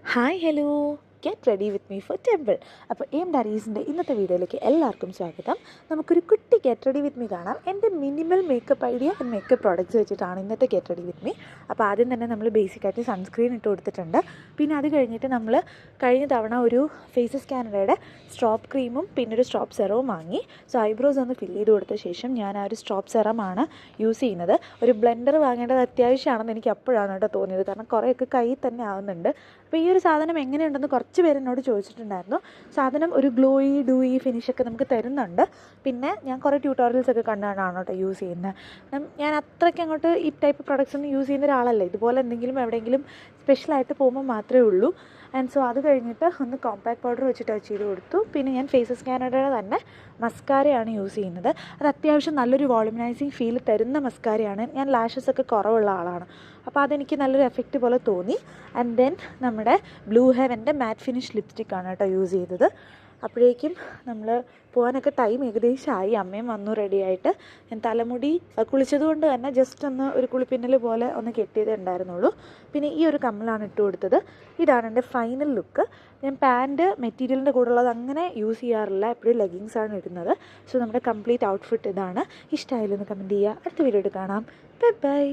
Hi hello, get ready with me for temple. അപ്പോൾ ഡാരീസിൻ്റെ ഇന്നത്തെ വീഡിയോയിലേക്ക് എല്ലാവർക്കും സ്വാഗതം. നമുക്കൊരു കുട്ടി ഗെറ്റ് റെഡി വിത്ത് മീ കാണാം. എൻ്റെ minimal makeup idea and makeup products വെച്ചിട്ടാണ് ഇന്നത്തെ ഗെറ്റ് റെഡി വിത്ത് മീ. അപ്പോൾ ആദ്യം തന്നെ നമ്മൾ ബേസിക്കായിട്ട് സൺസ്ക്രീൻ ഇട്ട് കൊടുത്തിട്ടുണ്ട്. പിന്നെ അത് കഴിഞ്ഞിട്ട് നമ്മൾ കഴിഞ്ഞ തവണ ഒരു ഫേസസ് കാനഡയുടെ സ്ട്രോപ്പ് ക്രീമും പിന്നെ ഒരു സ്ട്രോപ്പ് സെറവും വാങ്ങി. സോ ഐബ്രോസ് ഒന്ന് ഫില്ല് ചെയ്ത് കൊടുത്ത ശേഷം ഞാൻ ആ ഒരു സ്ട്രോപ്പ് സെറമാണ് യൂസ് ചെയ്യുന്നത്. ഒരു ബ്ലെൻഡർ വാങ്ങേണ്ടത് അത്യാവശ്യമാണെന്ന് എനിക്ക് അപ്പോഴാണ് കേട്ടോ തോന്നിയത്, കാരണം കുറേയൊക്കെ കയ്യിൽ തന്നെ ആവുന്നുണ്ട്. അപ്പോൾ ഈ ഒരു സാധനം എങ്ങനെയുണ്ടെന്ന് കുറച്ച് പേര് എന്നോട് ചോദിച്ചിട്ടുണ്ടായിരുന്നു. സാധനം ഒരു ഗ്ലോയി ഡൂയി ഫിനിഷൊക്കെ നമുക്ക് തരുന്നുണ്ട്. പിന്നെ ഞാൻ കുറേ ട്യൂട്ടോറിയൽസൊക്കെ കണ്ടാണ് കേട്ടോ യൂസ് ചെയ്യുന്നത്. ഞാൻ അത്രയ്ക്ക് അങ്ങോട്ട് ഈ ടൈപ്പ് പ്രൊഡക്ട്സ് ഒന്നും യൂസ് ചെയ്യുന്ന ഒരാളല്ല. ഇതുപോലെ എന്തെങ്കിലും എവിടെയെങ്കിലും സ്പെഷ്യലായിട്ട് പോകുമ്പോൾ മാത്രമേ ഉള്ളൂ. ആൻഡ് സോ അത് കഴിഞ്ഞിട്ട് ഒന്ന് കോമ്പാക്ട് പൗഡർ വെച്ച് ടച്ച് ചെയ്ത് കൊടുത്തു. പിന്നെ ഞാൻ ഫേസസ് കാനഡയുടെ തന്നെ മസ്കാരയാണ് യൂസ് ചെയ്യുന്നത്. അത് അത്യാവശ്യം നല്ലൊരു വോളുമിനൈസിങ് ഫീൽ തരുന്ന മസ്കാരയാണ്. ഞാൻ ലാഷസൊക്കെ കുറവുള്ള ആളാണ്, അപ്പോൾ അതെനിക്ക് നല്ലൊരു എഫക്റ്റ് പോലെ തോന്നി. ആൻഡ് ദെൻ നമ്മുടെ ബ്ലൂ ഹെവൻ്റെ മാറ്റ് ഫിനിഷ് ലിപ്സ്റ്റിക്കാണ് കേട്ടോ യൂസ് ചെയ്തത്. അപ്പോഴേക്കും നമ്മൾ പോകാനൊക്കെ ടൈം ഏകദേശമായി. അമ്മയും വന്നു റെഡിയായിട്ട്. ഞാൻ തലമുടി കുളിച്ചതുകൊണ്ട് തന്നെ ജസ്റ്റ് ഒന്ന് ഒരു കുളിപ്പിന്നൽ പോലെ ഒന്ന് കെട്ടിയതേ ഉണ്ടായിരുന്നുള്ളൂ. പിന്നെ ഈ ഒരു കമ്മലാണ് ഇട്ട് കൊടുത്തത്. ഇതാണ് എൻ്റെ ഫൈനൽ ലുക്ക്. ഞാൻ പാൻറ്റ് മെറ്റീരിയലിൻ്റെ കൂടെ ഉള്ളത് അങ്ങനെ യൂസ് ചെയ്യാറില്ല, എപ്പോഴും ലെഗിങ്സാണ് ഇടുന്നത്. സോ നമ്മുടെ കംപ്ലീറ്റ് ഔട്ട്ഫിറ്റ് ഇതാണ്. ഇഷ്ടമായാലും ഒന്ന് കമൻറ്റ് ചെയ്യുക. അടുത്ത വീഡിയോയിൽ കാണാം. Bye bye.